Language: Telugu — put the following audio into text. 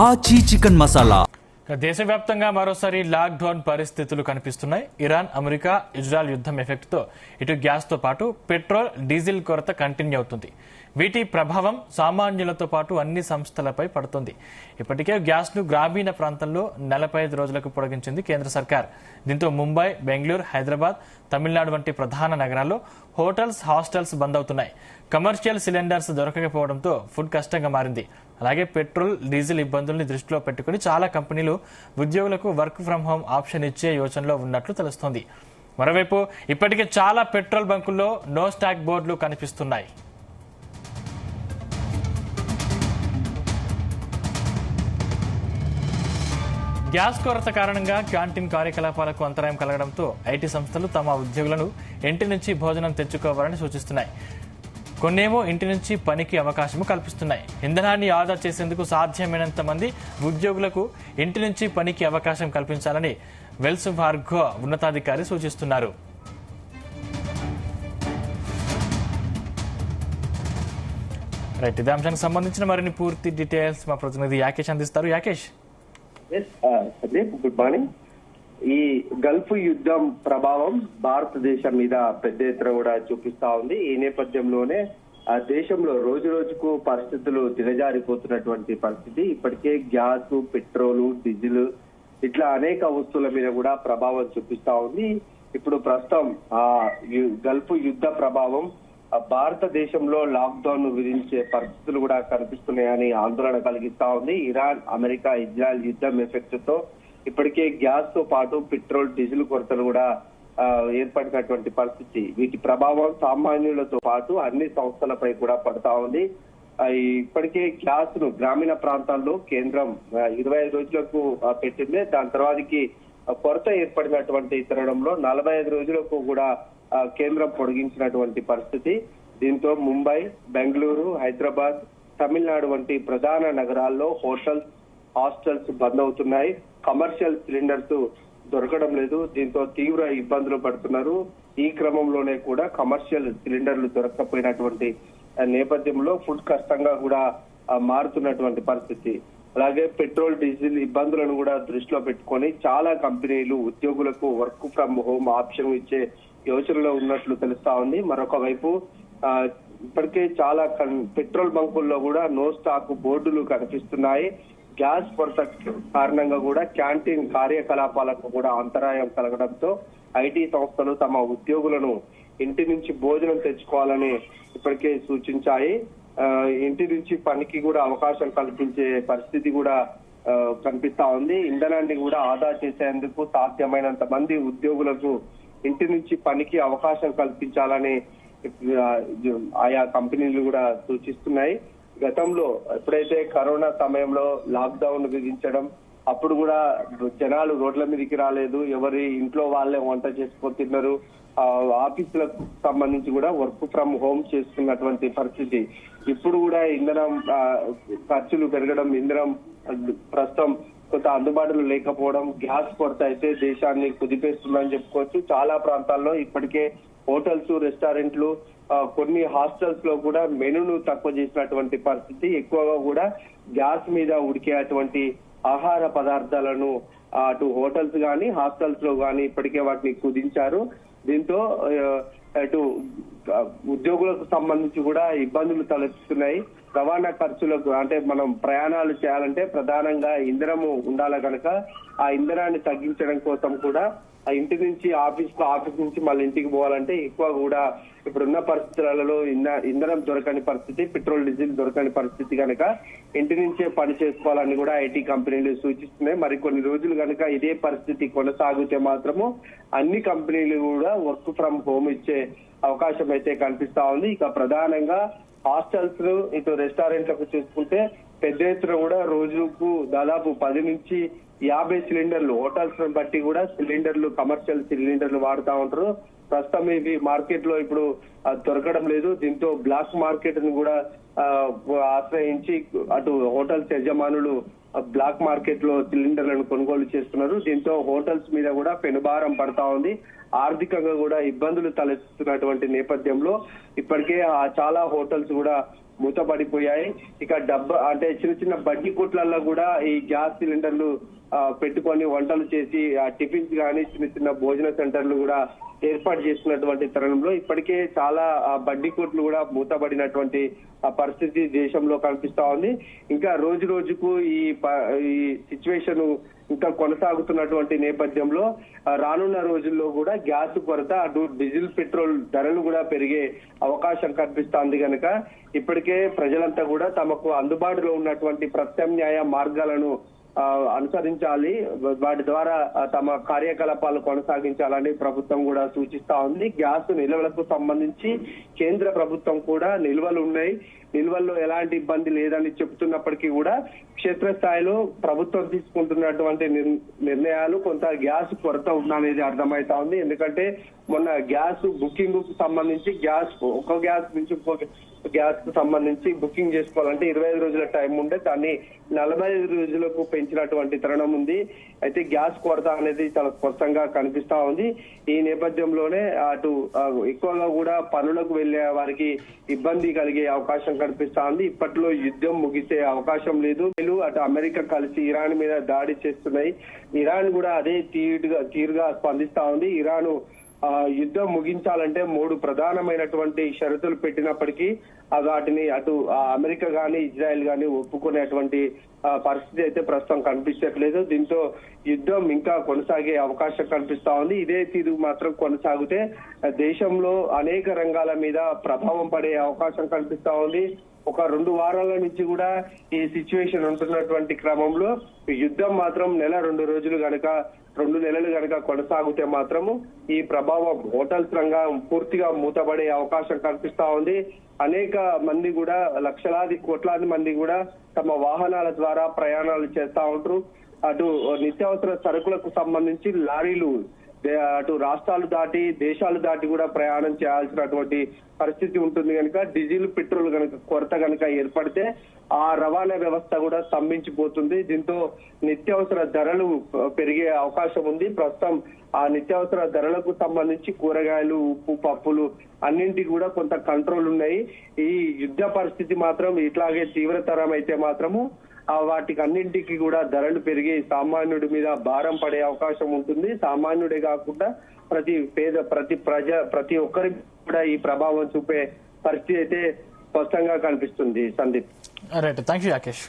ఆచి చికెన్ మసాలా. దేశవ్యాప్తంగా మరోసారి లాక్డౌన్ పరిస్థితులు కనిపిస్తున్నాయి. ఇరాన్, అమెరికా, ఇజ్రాయెల్ యుద్ధం ఎఫెక్ట్తో ఇటు గ్యాస్తో పాటు పెట్రోల్, డీజిల్ కొరత కంటిన్యూ అవుతుంది. వీటి ప్రభావం సామాన్యులతో పాటు అన్ని సంస్థలపై పడుతుంది. ఇప్పటికే గ్యాస్ను గ్రామీణ ప్రాంతాల్లో 45 రోజులకు పొడిగించింది కేంద్ర సర్కార్. దీంతో ముంబై, బెంగళూరు, హైదరాబాద్, తమిళనాడు వంటి ప్రధాన నగరాల్లో హోటల్స్, హాస్టల్స్ బంద్ అవుతున్నాయి. కమర్షియల్ సిలిండర్స్ దొరకకపోవడంతో ఫుడ్ కష్టంగా మారింది. అలాగే పెట్రోల్, డీజిల్ ఇబ్బందుల్ని దృష్టిలో పెట్టుకుని చాలా కంపెనీలు ఉద్యోగులకు వర్క్ ఫ్రం హోం ఆప్షన్ ఇచ్చే యోచనలో ఉన్నట్లు తెలుస్తోంది. మరోవైపు ఇప్పటికే చాలా పెట్రోల్ బంకుల్లో నో స్టాక్ బోర్డులు కనిపిస్తున్నాయి. గ్యాస్ కొరత కారణంగా క్యాంటీన్ కార్యకలాపాలకు అంతరాయం కలగడంతో ఐటీ సంస్థలు తమ ఉద్యోగులను ఇంటి నుంచి భోజనం తెచ్చుకోవాలని సూచిస్తున్నాయి. కొన్నేమో ఇంటి నుంచి పనికి అవకాశం కల్పిస్తున్నాయి. ఇంధనాన్ని ఆదా చేసేందుకు సాధ్యమైనంత మంది ఉద్యోగులకు ఇంటి నుంచి పనికి అవకాశం కల్పించాలని వెల్స్ ఫార్గో ఉన్నతాధికారి సూచిస్తున్నారు. రైట్, ఇదే అంశానికి సంబంధించిన మరిన్ని పూర్తి డీటెయిల్స్ మా ప్రతినిధి యాకేష్ అందిస్తారు. యాకేష్. Good morning. ఈ గల్ఫ్ యుద్ధం ప్రభావం భారతదేశం మీద పెద్ద ఎత్తున కూడా చూపిస్తా ఉంది. ఈ నేపథ్యంలోనే దేశంలో రోజు రోజుకు పరిస్థితులు దిగజారిపోతున్నటువంటి పరిస్థితి. ఇప్పటికే గ్యాస్, పెట్రోలు, డీజిల్ ఇట్లా అనేక వస్తువుల మీద కూడా ప్రభావం చూపిస్తా ఉంది. ఇప్పుడు ప్రస్తుతం గల్ఫ్ యుద్ధ ప్రభావం భారతదేశంలో లాక్డౌన్ విధించే పరిస్థితులు కూడా కనిపిస్తున్నాయని ఆందోళన కలిగిస్తా ఉంది. ఇరాన్, అమెరికా, ఇజ్రాయెల్ యుద్ధం ఎఫెక్ట్ తో ఇప్పటికే గ్యాస్ తో పాటు పెట్రోల్, డీజిల్ కొరతలు కూడా ఏర్పడినటువంటి పరిస్థితి. వీటి ప్రభావం సామాన్యులతో పాటు అన్ని సంస్థలపై కూడా పడతా ఉంది. ఇప్పటికే గ్యాస్ ను గ్రామీణ ప్రాంతాల్లో కేంద్రం 25 రోజులకు పెట్టింది. దాని తర్వాతకి కొరత ఏర్పడినటువంటి తరుణంలో 45 రోజులకు కూడా కేంద్రం పొడిగించినటువంటి పరిస్థితి. దీంతో ముంబై, బెంగళూరు, హైదరాబాద్, తమిళనాడు వంటి ప్రధాన నగరాల్లో హోటల్స్, హాస్టల్స్ బంద్ అవుతున్నాయి. కమర్షియల్ సిలిండర్స్ దొరకడం లేదు. దీంతో తీవ్ర ఇబ్బందులు పడుతున్నారు. ఈ క్రమంలోనే కూడా కమర్షియల్ సిలిండర్లు దొరకకపోయినటువంటి నేపథ్యంలో ఫుడ్ కష్టంగా కూడా మారుతున్నటువంటి పరిస్థితి. అలాగే పెట్రోల్, డీజిల్ ఇబ్బందులను కూడా దృష్టిలో పెట్టుకొని చాలా కంపెనీలు ఉద్యోగులకు వర్క్ ఫ్రం హోమ్ ఆప్షన్ ఇచ్చే యోచనలో ఉన్నట్లు తెలుస్తా ఉంది. మరొక వైపు ఇప్పటికే చాలా పెట్రోల్ బంకుల్లో కూడా నో స్టాక్ బోర్డులు కనిపిస్తున్నాయి. గ్యాస్ కొరత కారణంగా కూడా క్యాంటీన్ కార్యకలాపాలకు కూడా అంతరాయం కలగడంతో ఐటీ సంస్థలు తమ ఉద్యోగులను ఇంటి నుంచి భోజనం తెచ్చుకోవాలని ఇప్పటికే సూచించాయి. ఇంటి నుంచి పనికి కూడా అవకాశం కల్పించే పరిస్థితి కూడా కనిపిస్తా ఉంది. ఇంధనాన్ని కూడా ఆదా చేసేందుకు సాధ్యమైనంత మంది ఉద్యోగులకు ఇంటి నుంచి పనికి అవకాశం కల్పించాలని ఆయా కంపెనీలు కూడా సూచిస్తున్నాయి. గతంలో ఎప్పుడైతే కరోనా సమయంలో లాక్డౌన్ విధించడం, అప్పుడు కూడా జనాలు రోడ్ల మీదకి రాలేదు. ఎవరి ఇంట్లో వాళ్ళే వంట చేసుకొని తిన్నారు. ఆఫీసులకు సంబంధించి కూడా వర్క్ ఫ్రం హోమ్ చేసుకున్నటువంటి పరిస్థితి. ఇప్పుడు కూడా ఇంధనం ఖర్చులు పెరగడం, ఇంధనం ప్రస్తుతం కొంత అందుబాటులో లేకపోవడం, గ్యాస్ కొరత అయితే దేశాన్ని కుదిపేస్తుందని చెప్పుకోవచ్చు. చాలా ప్రాంతాల్లో ఇప్పటికే హోటల్స్, రెస్టారెంట్లు, కొన్ని హాస్టల్స్ లో కూడా మెనూను తక్కువ చేసినటువంటి పరిస్థితి. ఎక్కువగా కూడా గ్యాస్ మీద ఉడికేటువంటి ఆహార పదార్థాలను అటు హోటల్స్ గానీ, హాస్టల్స్ లో గానీ ఇప్పటికే వాటిని కుదించారు. దీంతో అటు ఉద్యోగులకు సంబంధించి కూడా ఇబ్బందులు తలెత్తుతున్నాయి. రవాణా ఖర్చులకు అంటే మనం ప్రయాణాలు చేయాలంటే ప్రధానంగా ఇంధనము ఉండాలి కనుక ఆ ఇంధనాన్ని తగ్గించడం కోసం కూడా ఆ ఇంటి నుంచి ఆఫీస్ నుంచి మళ్ళీ ఇంటికి పోవాలంటే ఎక్కువ కూడా ఇప్పుడున్న పరిస్థితులలో ఇంధనం దొరకని పరిస్థితి, పెట్రోల్, డీజిల్ దొరకని పరిస్థితి కనుక ఇంటి నుంచే పని చేసుకోవాలని కూడా ఐటీ కంపెనీలు సూచిస్తున్నాయి. మరికొన్ని రోజులు కనుక ఇదే పరిస్థితి కొనసాగితే మాత్రము అన్ని కంపెనీలు కూడా వర్క్ ఫ్రం హోమ్ ఇచ్చే అవకాశం అయితే కనిపిస్తా ఉంది. ఇక ప్రధానంగా హాస్టల్స్, ఇటు రెస్టారెంట్లకు చూసుకుంటే పెద్ద ఎత్తున కూడా రోజుకు దాదాపు 10 నుంచి 50 సిలిండర్లు హోటల్స్ బట్టి కూడా సిలిండర్లు, కమర్షియల్ సిలిండర్లు వాడుతూ ఉంటారు. ప్రస్తుతం ఇవి మార్కెట్ లో ఇప్పుడు దొరకడం లేదు. దీంతో బ్లాక్ మార్కెట్ ను కూడా ఆశ్రయించి అటు హోటల్స్ యజమానులు బ్లాక్ మార్కెట్ లో సిలిండర్లను కొనుగోలు చేస్తున్నారు. దీంతో హోటల్స్ మీద కూడా పెనుభారం పడతా ఉంది. ఆర్థికంగా కూడా ఇబ్బందులు తలెత్తుతున్నటువంటి నేపథ్యంలో ఇప్పటికే చాలా హోటల్స్ కూడా మూతపడిపోయాయి. ఇక అంటే చిన్న చిన్న బడ్డీ కొట్లలో కూడా ఈ గ్యాస్ సిలిండర్లు పెట్టుకొని వంటలు చేసి టిఫిన్స్ కానీ చిన్న చిన్న భోజన సెంటర్లు కూడా ఏర్పాటు చేస్తున్నటువంటి తరుణంలో ఇప్పటికే చాలా బడ్డీ కొట్లు కూడా మూతపడినటువంటి పరిస్థితి దేశంలో కనిపిస్తా ఉంది. ఇంకా రోజు రోజుకు ఈ సిచ్యువేషన్ ఇంకా కొనసాగుతున్నటువంటి నేపథ్యంలో రానున్న రోజుల్లో కూడా గ్యాస్ కొరత, అటు డీజిల్ పెట్రోల్ ధరలు కూడా పెరిగే అవకాశం కనిపిస్తోంది కనుక ఇప్పటికే ప్రజలంతా కూడా తమకు అందుబాటులో ఉన్నటువంటి ప్రత్యామ్నాయ మార్గాలను అనుసరించాలి, వాటి ద్వారా తమ కార్యకలాపాలు కొనసాగించాలని ప్రభుత్వం కూడా సూచిస్తా ఉంది. గ్యాస్ నిల్వలకు సంబంధించి కేంద్ర ప్రభుత్వం కూడా నిల్వలు ఉన్నాయి, నిల్వల్లో ఎలాంటి ఇబ్బంది లేదని చెబుతున్నప్పటికీ కూడా క్షేత్రస్థాయిలో ప్రభుత్వం తీసుకుంటున్నటువంటి నిర్ణయాలు కొంత గ్యాస్ కొరత ఉందనేది అర్థమైతా ఉంది. ఎందుకంటే మొన్న గ్యాస్ బుకింగ్ కు సంబంధించి ఒక గ్యాస్ నుంచి ఇంకో గ్యాస్ కు సంబంధించి బుకింగ్ చేసుకోవాలంటే 25 రోజుల టైం ఉండే దాన్ని 45 రోజులకు పెంచినటువంటి తరుణం ఉంది. అయితే గ్యాస్ కొరత అనేది చాలా స్పష్టంగా కనిపిస్తా ఉంది. ఈ నేపథ్యంలోనే అటు ఎక్కువగా కూడా పనులకు వెళ్లే వారికి ఇబ్బంది కలిగే అవకాశం కనిపిస్తా ఉంది. ఇప్పట్లో యుద్ధం ముగిసే అవకాశం లేదు. అటు అమెరికా కలిసి ఇరాన్ మీద దాడి చేస్తున్నాయి. ఇరాన్ కూడా అదే తీరుగా స్పందిస్తా ఉంది. ఇరాన్ యుద్ధం ముగించాలంటే 3 ప్రధానమైనటువంటి షరతులు పెట్టినప్పటికీ వాటిని అటు అమెరికా గాని ఇజ్రాయెల్ గాని ఒప్పుకునేటువంటి పరిస్థితి అయితే ప్రస్తుతం కనిపించట్లేదు. దీంతో యుద్ధం ఇంకా కొనసాగే అవకాశం కనిపిస్తా ఉంది. ఇదే తీరు మాత్రం కొనసాగితే దేశంలో అనేక రంగాల మీద ప్రభావం పడే అవకాశం కనిపిస్తా ఉంది. ఒక 2 వారాల నుంచి కూడా ఈ సిచ్యువేషన్ ఉంటున్నటువంటి క్రమంలో యుద్ధం మాత్రం 1-2 రోజులు గనక 2 నెలలు గనక కొనసాగితే మాత్రము ఈ ప్రభావం హోటల్స్ రంగం పూర్తిగా మూతపడే అవకాశం కనిపిస్తా ఉంది. అనేక మంది కూడా కోట్లాది మంది కూడా తమ వాహనాల ద్వారా ప్రయాణాలు చేస్తా ఉంటారు. అటు నిత్యావసర సరుకులకు సంబంధించి లారీలు అటు రాష్ట్రాలు దాటి దేశాలు దాటి కూడా ప్రయాణం చేయాల్సినటువంటి పరిస్థితి ఉంటుంది కనుక డీజిల్ పెట్రోల్ కనుక కొరత కనుక ఏర్పడితే ఆ రవాణా వ్యవస్థ కూడా స్తంభించిపోతుంది. దీంతో నిత్యావసర ధరలు పెరిగే అవకాశం ఉంది. ప్రస్తుతం ఆ నిత్యావసర ధరలకు సంబంధించి కూరగాయలు, ఉప్పు, పప్పులు అన్నింటికి కూడా కొంత కంట్రోల్ ఉన్నాయి. ఈ యుద్ధ పరిస్థితి మాత్రం ఇట్లాగే తీవ్రతరం అయితే మాత్రము వాటికి అన్నింటికి కూడా ధరలు పెరిగి సామాన్యుడి మీద భారం పడే అవకాశం ఉంటుంది. సామాన్యుడే కాకుండా ప్రతి ఒక్కరి కూడా ఈ ప్రభావం చూపే పరిస్థితి అయితే స్పష్టంగా కనిపిస్తుంది. Sandeep. Right, thank you Rakesh.